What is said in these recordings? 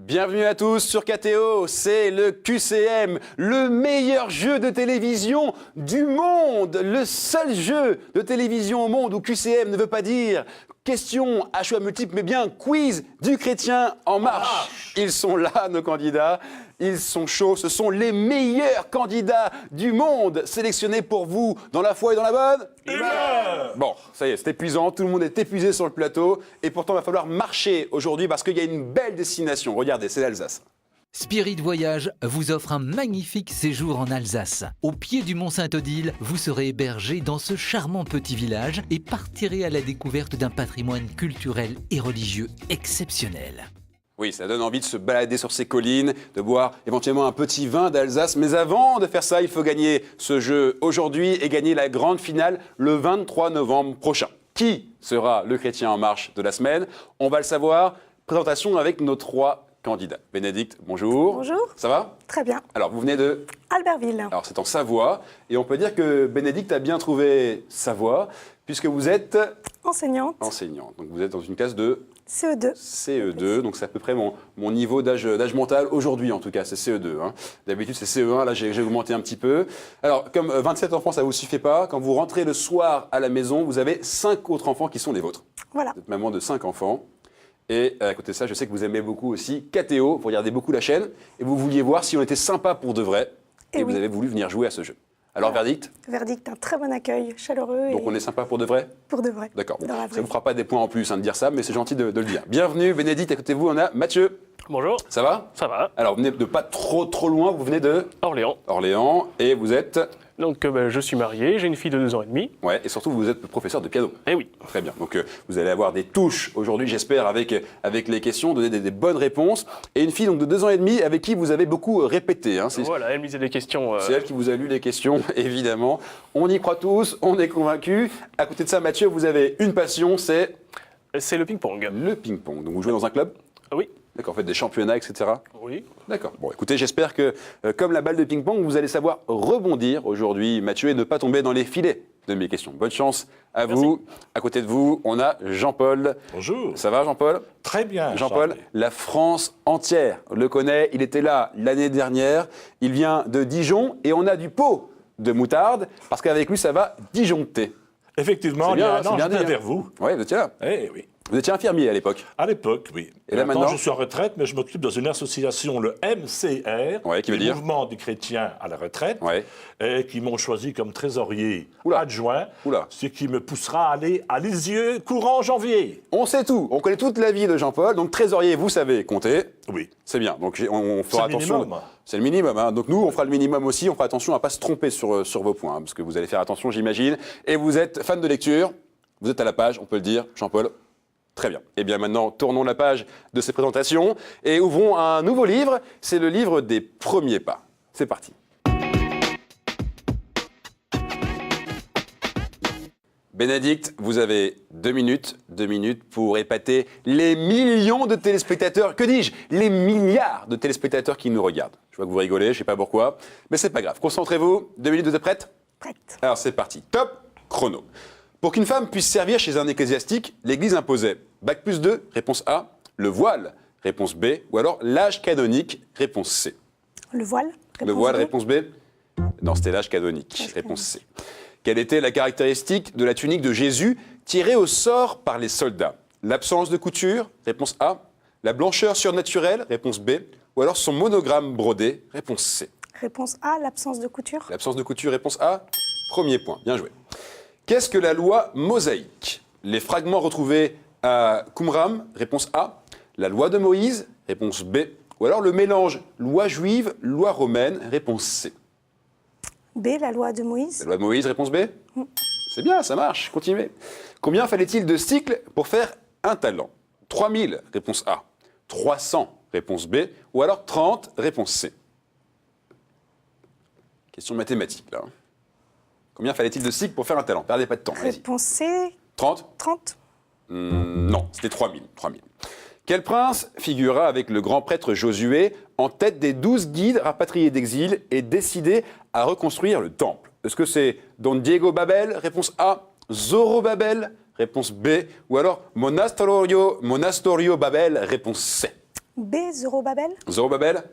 Bienvenue à tous sur KTO, c'est le QCM, le meilleur jeu de télévision du monde, le seul jeu de télévision au monde où QCM ne veut pas dire question à choix multiples, mais bien quiz du chrétien en marche. Ils sont là, nos candidats, ils sont chauds, ce sont les meilleurs candidats du monde sélectionnés pour vous dans la foi et dans la bonne humeur. Bon, ça y est, c'est épuisant, tout le monde est épuisé sur le plateau et pourtant il va falloir marcher aujourd'hui parce qu'il y a une belle destination. Regardez, c'est l'Alsace. Spirit Voyage vous offre un magnifique séjour en Alsace. Au pied du mont Saint-Odile, vous serez hébergé dans ce charmant petit village et partirez à la découverte d'un patrimoine culturel et religieux exceptionnel. Oui, ça donne envie de se balader sur ces collines, de boire éventuellement un petit vin d'Alsace. Mais avant de faire ça, il faut gagner ce jeu aujourd'hui et gagner la grande finale le 23 novembre prochain. Qui sera le chrétien en marche de la semaine? On va le savoir. Présentation avec nos trois candidats. Bénédicte, bonjour. Bonjour. Ça va? Très bien. Alors, vous venez de... Albertville. Alors, c'est en Savoie. Et on peut dire que Bénédicte a bien trouvé sa voie, puisque vous êtes... Enseignante. Enseignante. Donc, vous êtes dans une classe de... CE2. CE2, donc c'est à peu près mon niveau d'âge mental aujourd'hui en tout cas, c'est CE2. Hein. D'habitude c'est CE1, là j'ai augmenté un petit peu. Alors comme 27 enfants ça ne vous suffit pas, quand vous rentrez le soir à la maison, vous avez 5 autres enfants qui sont les vôtres. Voilà. Vous êtes maman de 5 enfants. Et à côté de ça, je sais que vous aimez beaucoup aussi KTO, vous regardez beaucoup la chaîne, et vous vouliez voir si on était sympa pour de vrai, et vous oui. avez voulu venir jouer à ce jeu. Alors Voilà. verdict? Verdict, un très bon accueil, chaleureux. Donc et on est sympa pour de vrai? pour de vrai. D'accord, bon, Dans la ça vraie ne vous vie. fera pas des points en plus hein, de dire ça, mais c'est gentil de le dire. Bienvenue Bénédicte, à côté de vous on a Mathieu. Bonjour, Ça va? ça va? Alors, vous venez de pas trop loin, vous venez de Orléans. Orléans et vous êtes... Donc je suis marié, j'ai une fille de 2 ans et demi. Ouais, et surtout vous êtes professeur de piano. Eh oui. Très bien, donc vous allez avoir des touches aujourd'hui, j'espère, avec les questions, donner des bonnes réponses. Et une fille donc, de 2 ans et demi avec qui vous avez beaucoup répété. Hein, c'est Voilà, elle me disait des questions. elle qui vous a lu les questions, évidemment. On y croit tous, on est convaincus. À côté de ça, Mathieu, vous avez une passion, c'est C'est le ping-pong. le ping-pong. Donc vous jouez dans un club? Oui. D'accord, vous faites des championnats, etc. Oui. D'accord. Bon, écoutez, j'espère que, comme la balle de ping-pong, vous allez savoir rebondir aujourd'hui, Mathieu, et ne pas tomber dans les filets de mes questions. Bonne chance à vous. À côté de vous, on a Jean-Paul. Bonjour. Ça va, Jean-Paul? Très bien. Jean-Paul, la France entière le connaît. Il était là l'année dernière. Il vient de Dijon et on a du pot de moutarde parce qu'avec lui, ça va disjoncter. Effectivement, C'est bien, il y a c'est un an, bien j'étais dit, hein. vers vous. Oui, vous étiez là. Eh oui. Vous étiez infirmier à l'époque. À l'époque, oui. Et là, maintenant je suis en retraite, mais je m'occupe dans une association, le MCR, Ouais, qui veut le dire Mouvement des chrétiens à la retraite, Ouais. et qui m'ont choisi comme trésorier Oula. adjoint, Oula. ce qui me poussera à aller à Lisieux courant janvier. On sait tout. On connaît toute la vie de Jean-Paul. Donc, trésorier, vous savez compter. Oui. C'est bien. Donc, on fera C'est le attention. minimum. C'est le minimum. Hein. Donc, nous, on fera le minimum aussi. On fera attention à ne pas se tromper sur vos points. Hein, parce que vous allez faire attention, j'imagine. Et vous êtes fan de lecture. Vous êtes à la page, on peut le dire, Jean-Paul. Très bien. Et bien maintenant, tournons la page de ces présentations et ouvrons un nouveau livre. C'est le livre des premiers pas. C'est parti. Bénédicte, vous avez 2 minutes pour épater les millions de téléspectateurs, que dis-je, les milliards de téléspectateurs qui nous regardent. Je vois que vous rigolez, je ne sais pas pourquoi, mais c'est pas grave. Concentrez-vous, 2 minutes, vous êtes prête? Prête. Alors c'est parti, top chrono. Pour qu'une femme puisse servir chez un ecclésiastique, l'Église imposait Bac plus 2, réponse A, le voile, réponse B, ou alors l'âge canonique, réponse C. Le voile. Le voile, B. réponse B? Non, c'était l'âge canonique, réponse C. Quelle était la caractéristique de la tunique de Jésus tirée au sort par les soldats? L'absence de couture, réponse A, la blancheur surnaturelle, réponse B, ou alors son monogramme brodé, réponse C. Réponse A, l'absence de couture. L'absence de couture, réponse A. Premier point, bien joué. Qu'est-ce que la loi mosaïque? Les fragments retrouvés à Qumran, réponse A. La loi de Moïse, réponse B. Ou alors le mélange loi juive, loi romaine, réponse C. B, la loi de Moïse. La loi de Moïse, réponse B. C'est bien, ça marche, continuez. Combien fallait-il de cycles pour faire un talent? 3000, réponse A. 300, réponse B. Ou alors 30, réponse C. Question mathématique, là. Combien fallait-il de cycles pour faire un talent? Perdez pas de temps, allez-y. Réponse C, 30? 30. Non, c'était 3000. Quel prince figura avec le grand prêtre Josué en tête des 12 guides rapatriés d'exil et décidés à reconstruire le temple? Est-ce que c'est Don Diego Babel, réponse A, Zorobabel, réponse B, ou alors Monastorio Babel, réponse C? B, Zorobabel. Zorobabel?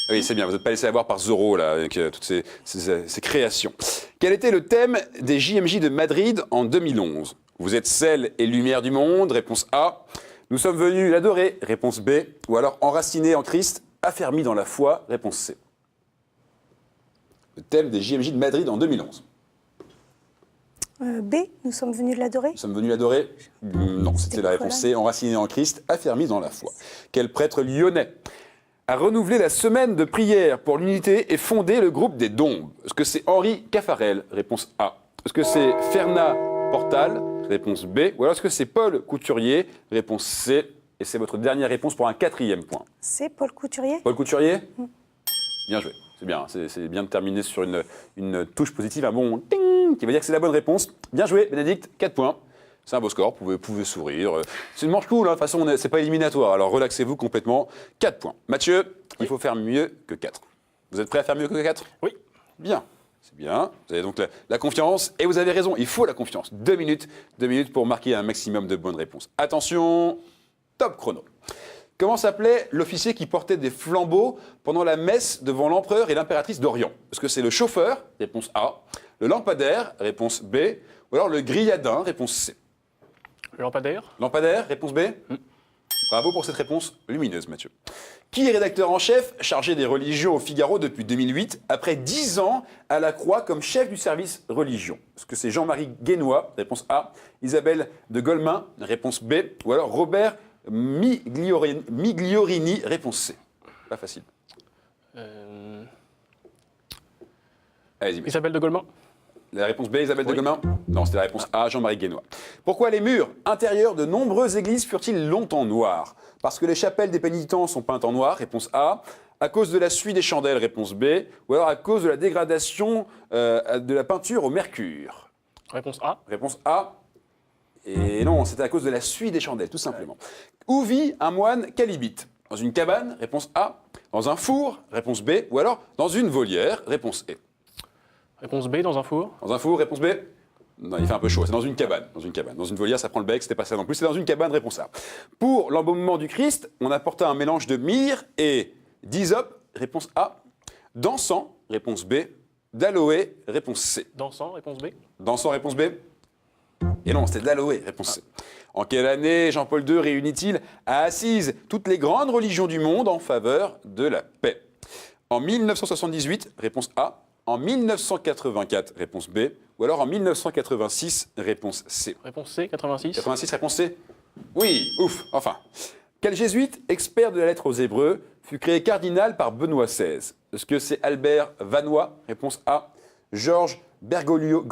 Oui, c'est bien, vous n'êtes pas laissé avoir par Zorro, là, avec toutes ces créations. Quel était le thème des JMJ de Madrid en 2011? Vous êtes sel et lumière du monde, réponse A. Nous sommes venus l'adorer, réponse B. Ou alors enracinés en Christ, affermis dans la foi, réponse C. Le thème des JMJ de Madrid en 2011. B, nous sommes venus l'adorer. Nous sommes venus l'adorer? Non, c'était la réponse C. Enracinés en Christ, affermis dans la foi. Quel prêtre lyonnais a renouvelé la semaine de prière pour l'unité et fondé le groupe des Dombes? Est-ce que c'est Henri Caffarel? Réponse A. Est-ce que c'est Fernand Portal? Réponse B. Ou alors est-ce que c'est Paul Couturier? Réponse C. Et c'est votre dernière réponse pour un 4e point. C'est Paul Couturier. Paul Couturier? Bien joué. C'est bien. C'est bien de terminer sur une touche positive, un bon ting qui veut dire que c'est la bonne réponse. Bien joué, Bénédicte. 4 points. C'est un beau score, vous pouvez sourire. C'est une manche cool, hein. De toute façon, c'est pas éliminatoire, alors relaxez-vous complètement. 4 points. Mathieu, il faut faire mieux que 4. Vous êtes prêt à faire mieux que 4? Oui. Bien, c'est bien. Vous avez donc la confiance, et vous avez raison, il faut la confiance. 2 minutes pour marquer un maximum de bonnes réponses. Attention, top chrono. Comment s'appelait l'officier qui portait des flambeaux pendant la messe devant l'empereur et l'impératrice d'Orient? Est-ce que c'est le chauffeur? Réponse A. Le lampadaire? Réponse B. Ou alors le grilladin? Réponse C. Le lampadaire? Lampadaire, réponse B. Bravo pour cette réponse lumineuse, Mathieu. Qui est rédacteur en chef chargé des religions au Figaro depuis 2008, après 10 ans à la Croix comme chef du service religion? Est-ce que c'est Jean-Marie Guénois? Réponse A. Isabelle de Golemin? Réponse B. Ou alors Robert Migliorini? Réponse C. Pas facile. Allez-y. Isabelle de Golemin? La réponse B, Isabelle de Golemin? Non, c'était la réponse A, Jean-Marie Guénois. Pourquoi les murs intérieurs de nombreuses églises furent-ils longtemps noirs? Parce que les chapelles des pénitents sont peintes en noir, réponse A. À cause de la suie des chandelles, réponse B. Ou alors à cause de la dégradation de la peinture au mercure? Réponse A. Réponse A. Et non, c'était à cause de la suie des chandelles, tout simplement. Où vit un moine calibite? Dans une cabane? Réponse A. Dans un four? Réponse B. Ou alors dans une volière? Réponse E. Réponse B, dans un four. Dans un four, réponse B? Non, il fait un peu chaud. C'est dans une cabane. Dans une cabane. Dans une volière, ça prend le bec, c'était pas ça non plus. C'est dans une cabane, réponse A. Pour l'embaumement du Christ, on apporta un mélange de myrrhe et d'hysope, réponse A. D'encens, réponse B. D'aloe, réponse C. Dansant, réponse B. D'encens, réponse B? Et non, c'était de l'aloe, réponse C. En quelle année Jean-Paul II réunit-il à Assise toutes les grandes religions du monde en faveur de la paix? En 1978, réponse A. En 1984, réponse B. Ou alors en 1986, réponse C. Réponse C, 86. 86, réponse C? Oui, ouf, enfin. Quel jésuite, expert de la lettre aux Hébreux, fut créé cardinal par Benoît XVI? Est-ce que c'est Albert Vanois? Réponse A. Georges Bergoglio,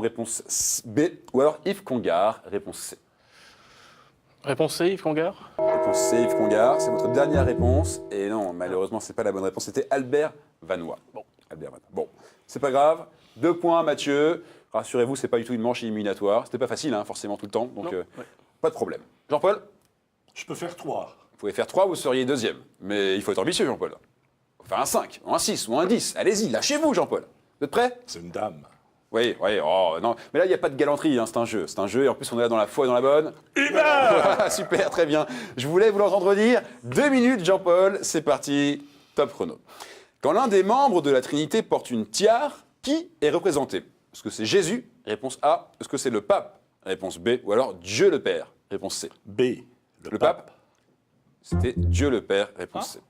réponse B. Ou alors Yves Congar, réponse C. Réponse C, Yves Congar. Réponse C, Yves Congar, c'est votre dernière réponse. Et non, malheureusement, c'est pas la bonne réponse, c'était Albert Vanois. Bon, Albert Vanois. Bon, c'est pas grave. 2 points, Mathieu. Rassurez-vous, c'est pas du tout une manche éliminatoire. C'était pas facile, hein, forcément, tout le temps. Donc, pas de problème. Jean-Paul? Je peux faire 3. Vous pouvez faire 3, vous seriez 2e. Mais il faut être ambitieux, Jean-Paul. Il faut faire un 5, ou un 6, ou un 10. Allez-y, lâchez-vous, Jean-Paul. Vous êtes prêts? C'est une dame. Oui, oh non. Mais là, il n'y a pas de galanterie, hein, c'est un jeu. C'est un jeu, et en plus, on est là dans la foi et dans la bonne. Voilà, super, très bien. Je voulais vous l'entendre dire. 2 minutes, Jean-Paul, c'est parti. Top chrono. Quand l'un des membres de la Trinité porte une tiare, qui est représenté? Est-ce que c'est Jésus? Réponse A. Est-ce que c'est le pape? Réponse B. Ou alors Dieu le Père? Réponse C. B. Le pape? C'était Dieu le Père, réponse C.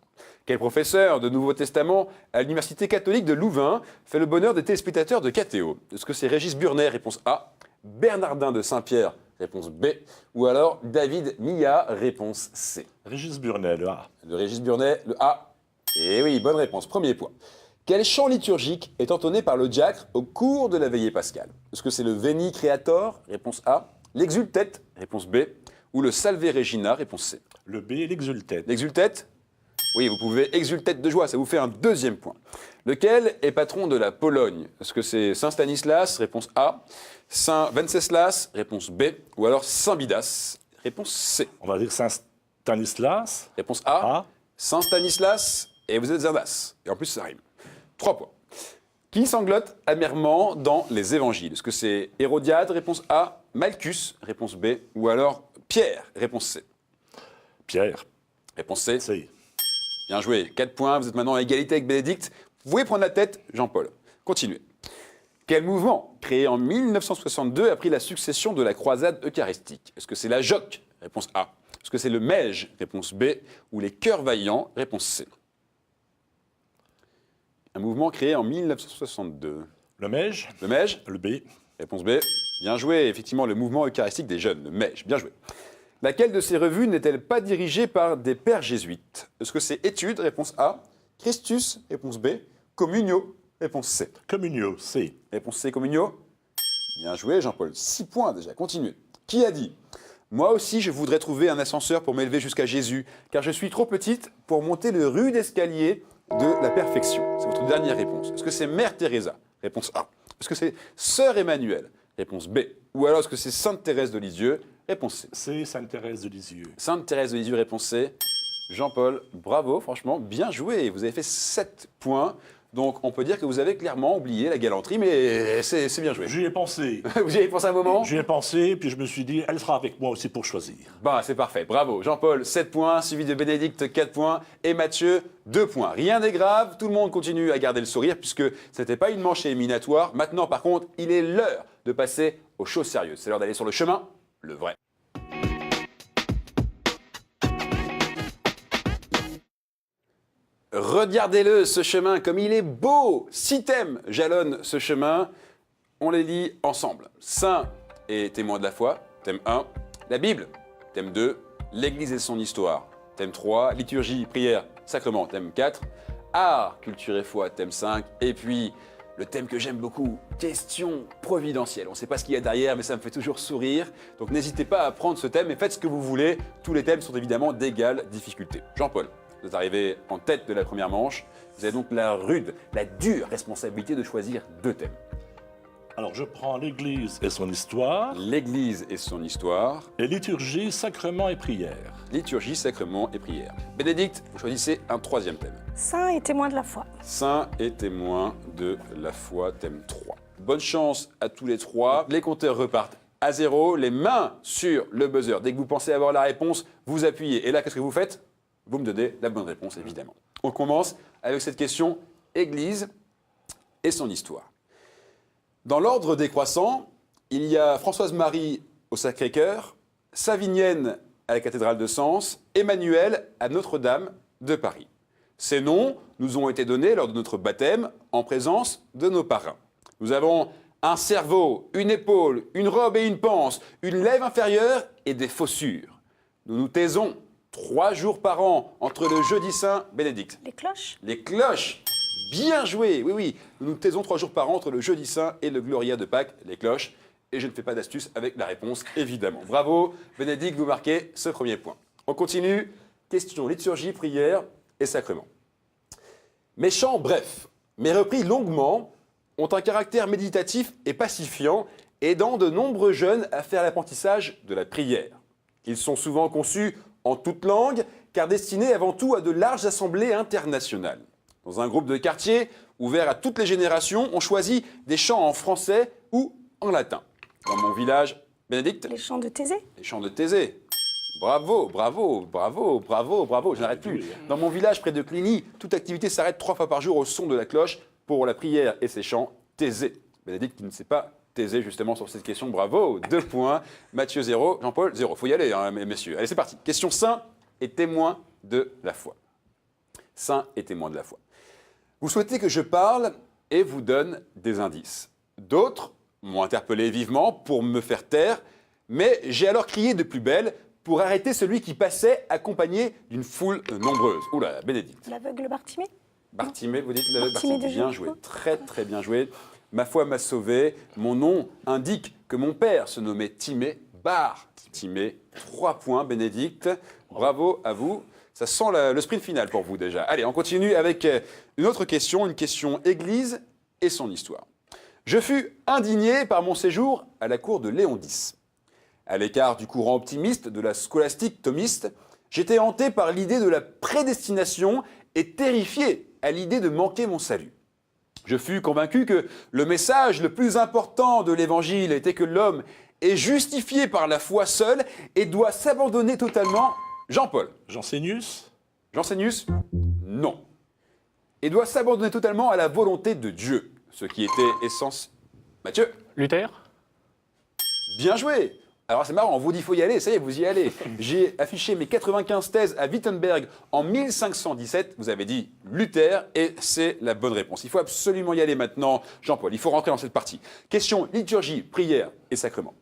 Quel professeur de Nouveau Testament à l'Université catholique de Louvain fait le bonheur des téléspectateurs de KTO? Est-ce que c'est Régis Burnet, réponse A. Bernardin de Saint-Pierre, réponse B. Ou alors David Millat, réponse C. Régis Burnet, le A. Le Régis Burnet, le A. Et oui, bonne réponse, premier point. Quel chant liturgique est entonné par le diacre au cours de la veillée pascale? Est-ce que c'est le Veni Creator, réponse A. L'Exultet, réponse B. Ou le Salve Regina, réponse C. Le B, l'exultet. L'exultet? Oui, vous pouvez exultet de joie, ça vous fait un 2e point. Lequel est patron de la Pologne? Est-ce que c'est Saint Stanislas, réponse A. Saint Venceslas, réponse B. Ou alors Saint Bidas, réponse C. On va dire Saint Stanislas. Réponse A. A. Saint Stanislas, et vous êtes Zerdas. Et en plus, ça rime. 3 points. Qui sanglote amèrement dans les évangiles? Est-ce que c'est Hérodiade, réponse A. Malchus, réponse B. Ou alors Pierre, réponse C. Pierre. Réponse C. C. Bien joué. 4 points. Vous êtes maintenant à égalité avec Bénédicte. Vous pouvez prendre la tête, Jean-Paul. Continuez. Quel mouvement, créé en 1962, a pris la succession de la croisade eucharistique? Est-ce que c'est la JOC? Réponse A. Est-ce que c'est le MEJ? Réponse B. Ou les Chœurs Vaillants? Réponse C. Un mouvement créé en 1962. Le MEJ. Le MEJ? Le B. Réponse B. Bien joué. Effectivement, le mouvement eucharistique des jeunes, le MEJ. Bien joué. Laquelle de ces revues n'est-elle pas dirigée par des pères jésuites? Est-ce que c'est Études? Réponse A. Christus? Réponse B. Communio? Réponse C. Communio. C. Réponse C, Communio. Bien joué, Jean-Paul. 6 points déjà. Continuez. Qui a dit: moi aussi, je voudrais trouver un ascenseur pour m'élever jusqu'à Jésus, car je suis trop petite pour monter le rude escalier de la perfection? C'est votre dernière réponse. Est-ce que c'est Mère Teresa? Réponse A. Est-ce que c'est Sœur Emmanuel? Réponse B. Ou alors est-ce que c'est Sainte Thérèse de Lisieux? Réponse C. C'est Sainte-Thérèse de Lisieux. Sainte Thérèse de Lisieux, réponse C. Jean-Paul, bravo, franchement, bien joué. Vous avez fait 7 points. Donc, on peut dire que vous avez clairement oublié la galanterie, mais c'est bien joué. J'y ai pensé. Vous y avez pensé un moment? J'y ai pensé, puis je me suis dit, elle sera avec moi aussi pour choisir. Bah, c'est parfait, bravo. Jean-Paul, 7 points, suivi de Bénédicte, 4 points, et Mathieu, 2 points. Rien n'est grave, tout le monde continue à garder le sourire, puisque ce n'était pas une manche éliminatoire. Maintenant, par contre, il est l'heure de passer aux choses sérieuses. C'est l'heure d'aller sur le chemin, le vrai. Regardez-le, ce chemin, comme il est beau. 6 thèmes jalonnent ce chemin. On les lit ensemble. Saint et témoin de la foi, thème 1. La Bible, thème 2. L'Église et son histoire, thème 3. Liturgie, prière, sacrement, thème 4. Art, culture et foi, thème 5. Et puis, le thème que j'aime beaucoup, question providentielle. On ne sait pas ce qu'il y a derrière, mais ça me fait toujours sourire. Donc n'hésitez pas à prendre ce thème et faites ce que vous voulez. Tous les thèmes sont évidemment d'égale difficulté. Jean-Paul, vous êtes arrivé en tête de la première manche. Vous avez donc la rude, la dure responsabilité de choisir 2 thèmes. Alors, je prends l'Église et son histoire, L'Église et son histoire, et liturgie, sacrement et prière. liturgie, sacrement et prière. Bénédicte, vous choisissez un 3e thème. Saint et témoin de la foi. Saint et témoin de la foi, thème 3. Bonne chance à tous les 3. Les compteurs repartent à 0. Les mains sur le buzzer. Dès que vous pensez avoir la réponse, vous appuyez. Et là, qu'est-ce que vous faites? Vous me donnez la bonne réponse, évidemment. On commence avec cette question, Église et son histoire. Dans l'ordre décroissant, il y a Françoise-Marie au Sacré-Cœur, Savinienne à la cathédrale de Sens, Emmanuel à Notre-Dame de Paris. Ces noms nous ont été donnés lors de notre baptême en présence de nos parrains. Nous avons un cerveau, une épaule, une robe et une panse, une lèvre inférieure et des fossures. Nous nous taisons 3 jours par an entre le jeudi saint, Bénédicte. Les cloches. Les cloches. Bien joué, oui, oui. Nous nous taisons 3 jours par an entre le jeudi saint et le Gloria de Pâques, les cloches. Et je ne fais pas d'astuce avec la réponse, évidemment. Bravo, Bénédicte, vous marquez ce premier point. On continue. Question liturgie, prière et sacrement. Mes chants brefs, mais repris longuement, ont un caractère méditatif et pacifiant, aidant de nombreux jeunes à faire l'apprentissage de la prière. Ils sont souvent conçus en toute langue, car destinés avant tout à de larges assemblées internationales. Dans un groupe de quartier ouvert à toutes les générations, on choisit des chants en français ou en latin. Dans mon village, Bénédicte, Les chants de Thésée. les chants de Thésée. Bravo, bravo, bravo, bravo, bravo, je n'arrête plus. Dans mon village, près de Cluny, toute activité s'arrête 3 fois par jour au son de la cloche pour la prière et ses chants Thésée. Bénédicte qui ne sait pas Thésée justement sur cette question, bravo, 2 points. Mathieu 0, Jean-Paul 0. Faut y aller, hein, messieurs. Allez, c'est parti. Question saint et témoin de la foi. Saint et témoin de la foi. Vous souhaitez que je parle et vous donne des indices. D'autres m'ont interpellé vivement pour me faire taire, mais j'ai alors crié de plus belle pour arrêter celui qui passait accompagné d'une foule nombreuse. Oula, Bénédicte. L'aveugle Bartimée. Bartimée, vous dites Bartimée de bien Jéricho. joué, très très bien joué. Ma foi m'a sauvé. Mon nom indique que mon père se nommait Timée. Bartimée. 3 points, Bénédicte. Bravo à vous. Ça sent le sprint final pour vous déjà. Allez, on continue avec une autre question, une question Église et son histoire. Je fus indigné par mon séjour à la cour de Léon X. À l'écart du courant optimiste de la scolastique thomiste, j'étais hanté par l'idée de la prédestination et terrifié à l'idée de manquer mon salut. Je fus convaincu que le message le plus important de l'Évangile était que l'homme est justifié par la foi seule et doit s'abandonner totalement Jean-Paul. Jansénius. Jansénius? Non. Et doit s'abandonner totalement à la volonté de Dieu, ce qui était essence. Mathieu? Luther? Bien joué. Alors c'est marrant, on vous dit faut y aller, ça y est, vous y allez. J'ai affiché mes 95 thèses à Wittenberg en 1517, vous avez dit Luther, et c'est la bonne réponse. Il faut absolument y aller maintenant, Jean-Paul, il faut rentrer dans cette partie. Question liturgie, prière et sacrement.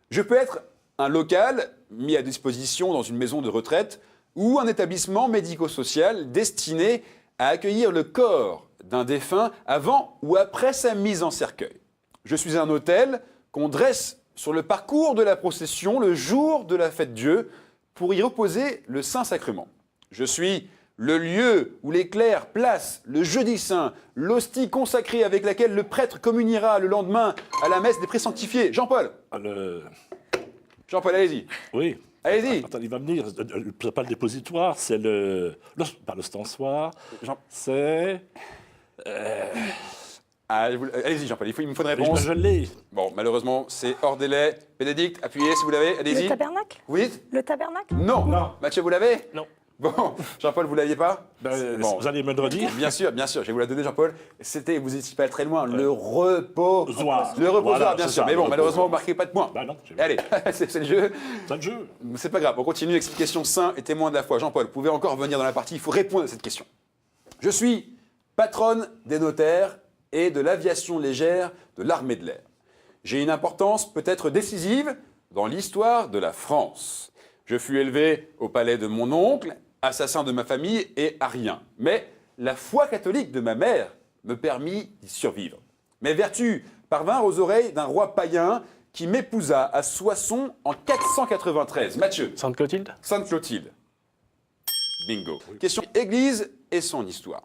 Je peux être un local mis à disposition dans une maison de retraite ou un établissement médico-social destiné à accueillir le corps d'un défunt avant ou après sa mise en cercueil. Je suis un autel qu'on dresse sur le parcours de la procession le jour de la fête Dieu pour y reposer le Saint-Sacrement. Je suis le lieu où les clercs placent le jeudi saint, l'hostie consacrée avec laquelle le prêtre communiera le lendemain à la messe des présanctifiés. Jean-Paul, Jean-Paul, allez-y. Oui. Allez-y. Attends, il va venir. C'est pas le dépositoire, c'est pas l'ostensoir. Jean- C'est. Allez-y, Jean-Paul, il me faut une Mais réponse. je l'ai. Bon, malheureusement, c'est hors délai. Bénédicte, appuyez si vous l'avez. Le Allez-y. tabernacle? Vous dites? Le tabernacle? Non. Non. Mathieu, vous l'avez? Non. Bon, Jean-Paul, vous l'aviez pas? Bon. Vous allez me le redire. Bien sûr, je vais vous la donner, Jean-Paul. C'était, vous n'étiez pas très loin, le reposoir. Le reposoir, Voilà, bien c'est sûr. ça, Mais le bon, malheureusement, vous reposoir. ne marquez pas de points. Bah non, Allez, c'est le jeu. c'est le jeu. C'est pas grave, on continue avec cette question saint et témoin de la foi. Jean-Paul, vous pouvez encore venir dans la partie, il faut répondre à cette question. Je suis patronne des notaires et de l'aviation légère de l'armée de l'air. J'ai une importance peut-être décisive dans l'histoire de la France. Je fus élevé au palais de mon oncle, assassin de ma famille et arien. Mais la foi catholique de ma mère me permit d'y survivre. Mes vertus parvinrent aux oreilles d'un roi païen qui m'épousa à Soissons en 493. Mathieu. Sainte-Clotilde? Sainte-Clotilde. Bingo. Question Église et son histoire.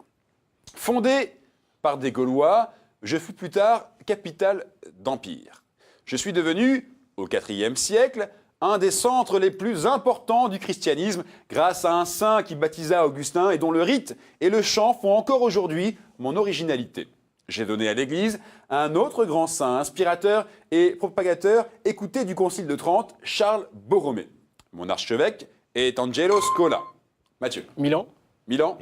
Fondée par des Gaulois, je fus plus tard capitale d'empire. Je suis devenu, au IVe siècle, un des centres les plus importants du christianisme grâce à un saint qui baptisa Augustin et dont le rite et le chant font encore aujourd'hui mon originalité. J'ai donné à l'Église un autre grand saint, inspirateur et propagateur, écouté du Concile de Trente, Charles Borromée. Mon archevêque est Angelo Scola. Mathieu. Milan? Milan.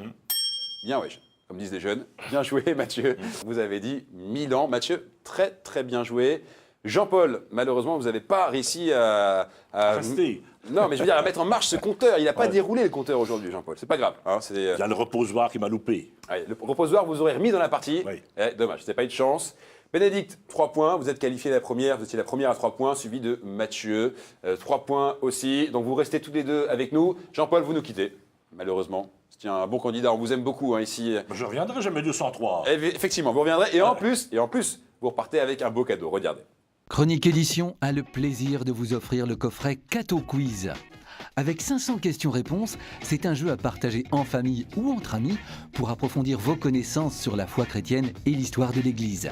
Bien, ouais. Comme disent les jeunes. Bien joué, Mathieu. Vous avez dit Milan. Mathieu, très, très bien joué. Jean-Paul, malheureusement, vous n'avez pas réussi à Restez. Non, mais je veux dire, à mettre en marche ce compteur. Il n'a pas déroulé le compteur aujourd'hui, Jean-Paul. C'est pas grave. Hein, Il y a le reposoir qui m'a loupé. Allez, le reposoir, vous aurez remis dans la partie. Oui. Dommage, c'est pas eu de chance. Bénédicte, 3 points. Vous êtes qualifié la première. Vous étiez la première à 3 points, suivi de Mathieu. 3 points aussi. Donc vous restez tous les deux avec nous. Jean-Paul, vous nous quittez, malheureusement. C'est un bon candidat. On vous aime beaucoup ici. Je reviendrai, j'ai mes 203. Effectivement, vous reviendrez. Et en plus, vous repartez avec un beau cadeau. Regardez. Chronique Édition a le plaisir de vous offrir le coffret Cato Quiz. Avec 500 questions-réponses, c'est un jeu à partager en famille ou entre amis pour approfondir vos connaissances sur la foi chrétienne et l'histoire de l'Église.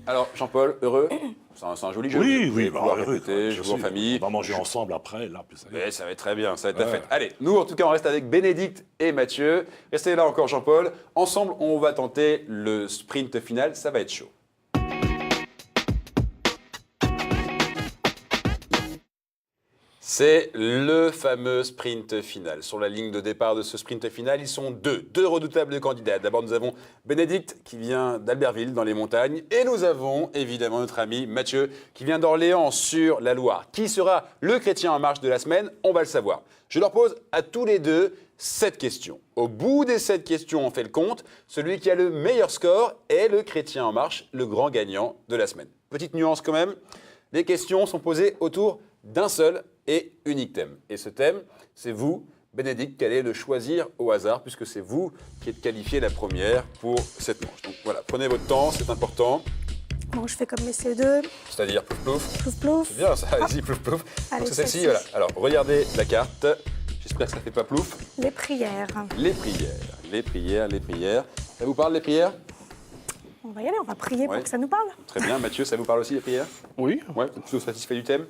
Alors, Jean-Paul, heureux? C'est un joli jeu. Oui, Vous allez pouvoir heureux, répéter, je jouer en sais. famille. On va manger ensemble après, là. Puis ça y est. Ouais, ça va être très bien, ça va être la fête. Allez, nous en tout cas, on reste avec Bénédicte et Mathieu. Restez là encore, Jean-Paul. Ensemble, on va tenter le sprint final. Ça va être chaud. C'est le fameux sprint final. Sur la ligne de départ de ce sprint final, ils sont deux redoutables candidats. D'abord, nous avons Bénédicte qui vient d'Albertville dans les montagnes et nous avons évidemment notre ami Mathieu qui vient d'Orléans sur la Loire. Qui sera le chrétien en marche de la semaine? On va le savoir. Je leur pose à tous les deux 7 questions. Au bout des 7 questions, on fait le compte. Celui qui a le meilleur score est le chrétien en marche, le grand gagnant de la semaine. Petite nuance quand même, les questions sont posées autour d'un seul et unique thème. Et ce thème, c'est vous, Bénédicte, qui allez le choisir au hasard, puisque c'est vous qui êtes qualifiée la première pour cette manche. Donc voilà, prenez votre temps, c'est important. Bon, je fais comme les CE2. C'est-à-dire plouf plouf. Plouf plouf. C'est bien ça, allez-y, plouf plouf. Allez, Donc c'est celle-ci, celle-ci. voilà. Alors, regardez la carte. J'espère que ça ne fait pas plouf. Les prières. Les prières, les prières, les prières. Ça vous parle, les prières? On va y aller, on va prier Ouais. pour que ça nous parle. Très bien. Mathieu, ça vous parle aussi, les prières? Oui. Ouais, vous êtes plutôt satisfait du thème?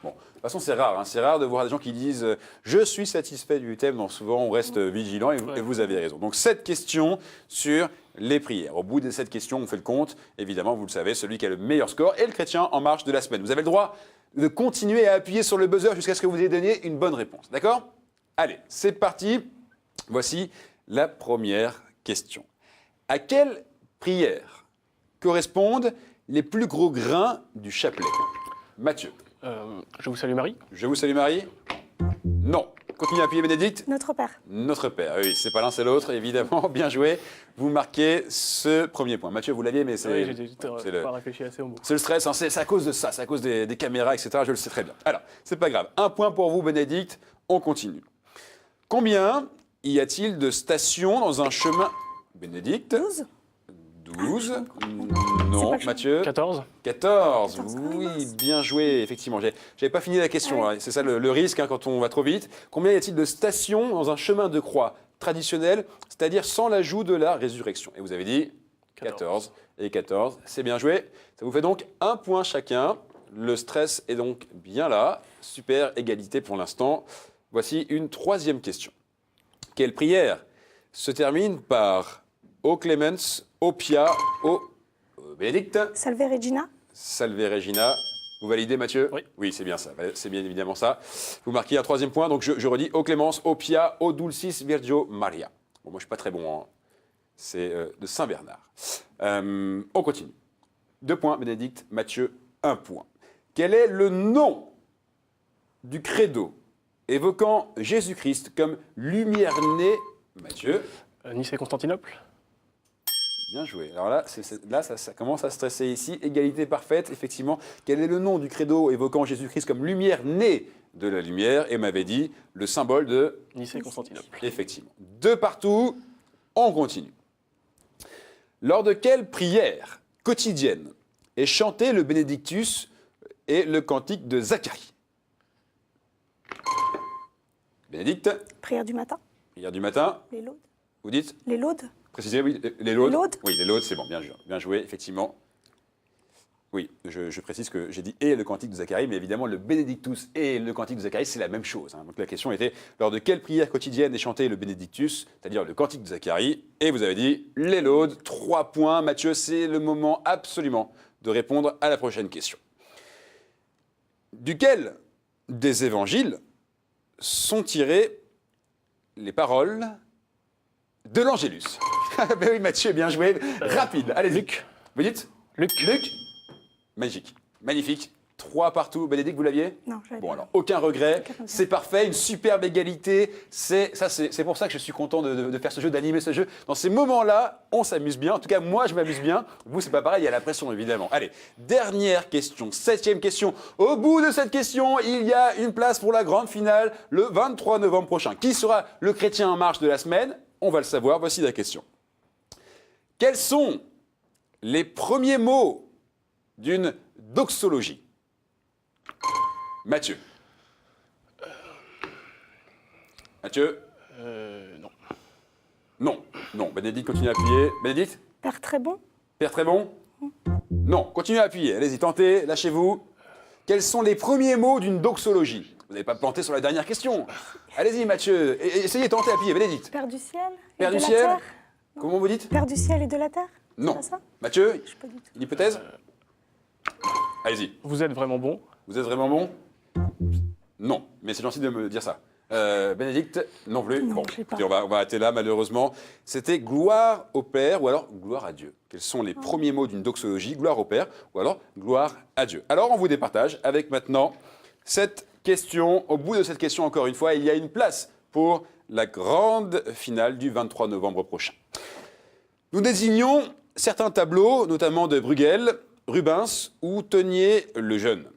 Bon, de toute façon, c'est rare. Hein. C'est rare de voir des gens qui disent je suis satisfait du thème. Donc souvent, on reste vigilant et vous avez raison. Donc, 7 questions sur les prières. Au bout des 7 questions, on fait le compte. Évidemment, vous le savez, celui qui a le meilleur score est le chrétien en marche de la semaine. Vous avez le droit de continuer à appuyer sur le buzzer jusqu'à ce que vous ayez donné une bonne réponse. D'accord? Allez, c'est parti. Voici la première question. À quelle prière correspondent les plus gros grains du chapelet? Mathieu. Je vous salue Marie. Je vous salue Marie. Non. Continuez à appuyer Bénédicte. Notre Père. Notre Père. Oui, c'est pas l'un, c'est l'autre, évidemment. Bien joué. Vous marquez ce premier point. Mathieu, vous l'aviez, mais c'est... Oui, j'ai pas réfléchi assez au mot. C'est le stress, hein, c'est à cause de ça, c'est à cause des caméras, etc. Je le sais très bien. Alors, c'est pas grave. Un point pour vous, Bénédicte. On continue. Combien y a-t-il de stations dans un chemin... Bénédicte. 12. 12. C'est Non, pas le Mathieu. 14. 14. 14, Oui, bien joué, effectivement. J'avais pas fini la question. Ah oui. Hein. C'est ça le risque hein, quand on va trop vite. Combien y a-t-il de stations dans un chemin de croix traditionnel, c'est-à-dire sans l'ajout de la résurrection? Et vous avez dit 14 et 14. C'est bien joué. Ça vous fait donc un point chacun. Le stress est donc bien là. Super égalité pour l'instant. Voici une troisième question. Quelle prière se termine par O Clemens, O Pia, O Bénédicte? Salve Regina. Salve Regina. Vous validez, Mathieu? Oui. Oui, c'est bien ça. C'est bien évidemment ça. Vous marquez un troisième point. Donc, je redis O Clémence, O Pia, O Dulcis Virgio Maria. Bon, moi, je ne suis pas très bon. Hein. C'est de Saint-Bernard. On continue. 2 points, Bénédicte. Mathieu, 1 point. Quel est le nom du credo évoquant Jésus-Christ comme lumière née? Mathieu? Nice et Constantinople. Bien joué. Alors là, ça commence à stresser ici. Égalité parfaite, effectivement. Quel est le nom du credo évoquant Jésus-Christ comme lumière née de la lumière? Et m'avait dit le symbole de... Nice et Constantinople. Effectivement. 2 partout. On continue. Lors de quelle prière quotidienne est chanté le Bénédictus et le cantique de Zacharie? Bénédicte, Prière du matin. prière du matin. Les laudes. Vous dites? Les laudes. Précisez, oui, les laudes. Les laudes. Oui, les laudes, c'est bon, bien joué, effectivement. Oui, je précise que j'ai dit et le cantique de Zacharie, mais évidemment, le Bénédictus et le cantique de Zacharie, c'est la même chose. Hein. Donc la question était, lors de quelle prière quotidienne est chanté le Bénédictus, c'est-à-dire le cantique de Zacharie? Et vous avez dit les laudes, 3 points. Mathieu, c'est le moment absolument de répondre à la prochaine question. Duquel des évangiles sont tirées les paroles de l'Angélus? Ben oui, Mathieu, bien joué. Rapide, allez-y. Luc. Vous dites? Luc. Magique, magnifique. 3 partout. Bénédicte, vous l'aviez? Non, je l'avais Bon, pas. alors, aucun regret. Aucun regret. C'est parfait, une superbe égalité. C'est pour ça que je suis content de faire ce jeu, d'animer ce jeu. Dans ces moments-là, on s'amuse bien. En tout cas, moi, je m'amuse bien. Vous, c'est pas pareil, il y a la pression, évidemment. Allez, dernière question, 7e question. Au bout de cette question, il y a une place pour la grande finale le 23 novembre prochain. Qui sera le chrétien en marche de la semaine? On va le savoir. Voici la question. Quels sont les premiers mots d'une doxologie? Mathieu. Mathieu? Non. Non. Non. Bénédicte, continue à appuyer. Bénédicte? Père très bon. Père très bon? Non. Continuez à appuyer. Allez-y, tentez, lâchez-vous. Quels sont les premiers mots d'une doxologie? Vous n'avez pas planté sur la dernière question. Allez-y, Mathieu. Essayez, tentez, appuyez. Bénédicte? Père du ciel. Et Père de du la ciel? terre. Comment vous dites? Père du ciel et de la terre. Non. C'est pas ça? Mathieu? Je sais pas du tout. Une hypothèse? Allez-y. Vous êtes vraiment bon. Vous êtes vraiment bon? Non, mais c'est gentil de me dire ça. Bénédicte, non plus. Non, Bon, je sais pas. écoutez, on va arrêter là, malheureusement. C'était gloire au Père ou alors gloire à Dieu. Quels sont les premiers mots d'une doxologie? Gloire au Père ou alors gloire à Dieu. Alors, on vous départage avec maintenant cette question. Au bout de cette question, encore une fois, il y a une place pour la grande finale du 23 novembre prochain. Nous désignons certains tableaux, notamment de Bruegel, Rubens ou Teniers le Jeune.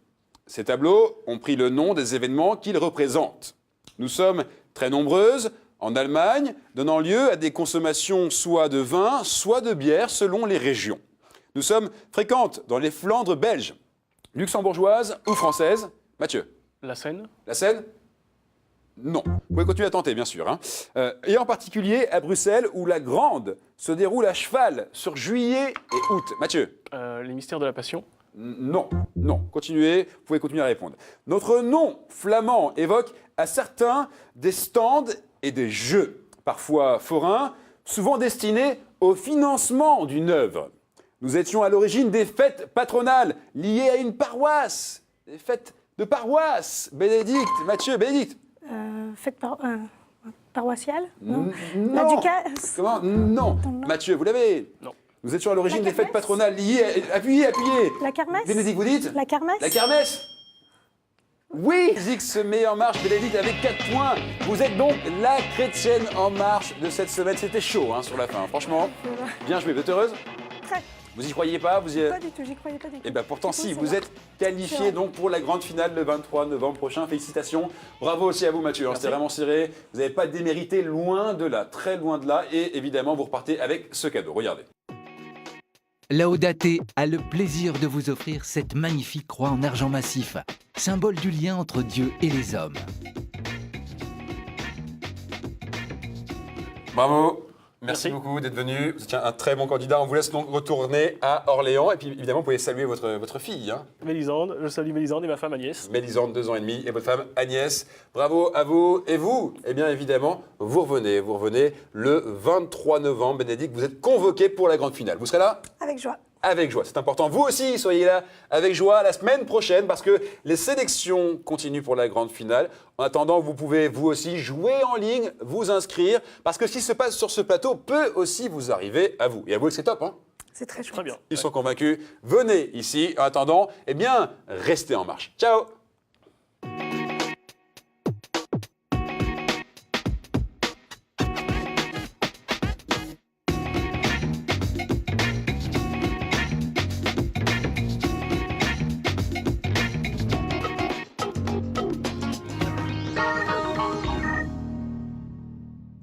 Ces tableaux ont pris le nom des événements qu'ils représentent. Nous sommes très nombreuses en Allemagne, donnant lieu à des consommations soit de vin, soit de bière selon les régions. Nous sommes fréquentes dans les Flandres belges, luxembourgeoises ou françaises. Mathieu, La Seine. la Seine? Non. Vous pouvez continuer à tenter, bien sûr. Hein. Et en particulier à Bruxelles, où la Grande se déroule à cheval sur juillet et août. Mathieu? Les mystères de la Passion. Non, non. Continuez, vous pouvez continuer à répondre. Notre nom flamand évoque à certains des stands et des jeux, parfois forains, souvent destinés au financement d'une œuvre. Nous étions à l'origine des fêtes patronales liées à une paroisse, des fêtes de paroisse. Bénédicte, Mathieu, Bénédicte. Fête paroissiale? Non. Non. La Ducasse? Comment? Non. Non. Mathieu, vous l'avez? Non. Vous êtes sur l'origine La des fêtes kermesse patronales liées. Appuyez, appuyez. La kermesse? Bénédicte, vous dites? La kermesse? La kermesse. Oui, Zix met en marche, Bénédicte avec 4 points. Vous êtes donc la chrétienne en marche de cette semaine. C'était chaud hein, sur la fin, franchement. Bien joué, vous êtes heureuse? Très. Vous y croyez pas? Vous y... Pas du tout, j'y croyais pas du tout. Eh bien pourtant Du coup, si, c'est vous bon. êtes qualifié C'est vrai. donc pour la grande finale le 23 novembre prochain. Félicitations. Bravo aussi à vous Mathieu, hein, Merci. c'était vraiment serré. Vous n'avez pas démérité, loin de là, très loin de là. Et évidemment, vous repartez avec ce cadeau. Regardez. Laudate a le plaisir de vous offrir cette magnifique croix en argent massif, symbole du lien entre Dieu et les hommes. Bravo. Merci Merci. beaucoup d'être venu. Vous êtes un très bon candidat. On vous laisse donc retourner à Orléans. Et puis évidemment, vous pouvez saluer votre fille, hein. Mélisande, je salue Mélisande et ma femme Agnès. Mélisande, 2 ans et demi, et votre femme Agnès. Bravo à vous. Et vous, eh bien évidemment, vous revenez le 23 novembre. Bénédicte, vous êtes convoqué pour la grande finale. Vous serez là? Avec joie. Avec joie, c'est important. Vous aussi, soyez là avec joie la semaine prochaine parce que les sélections continuent pour la grande finale. En attendant, vous pouvez vous aussi jouer en ligne, vous inscrire parce que ce qui se passe sur ce plateau peut aussi vous arriver à vous. Et avouez que c'est top, hein? C'est très chouette. Très bien. Ils sont convaincus. Venez ici. En attendant, eh bien, restez en marche. Ciao!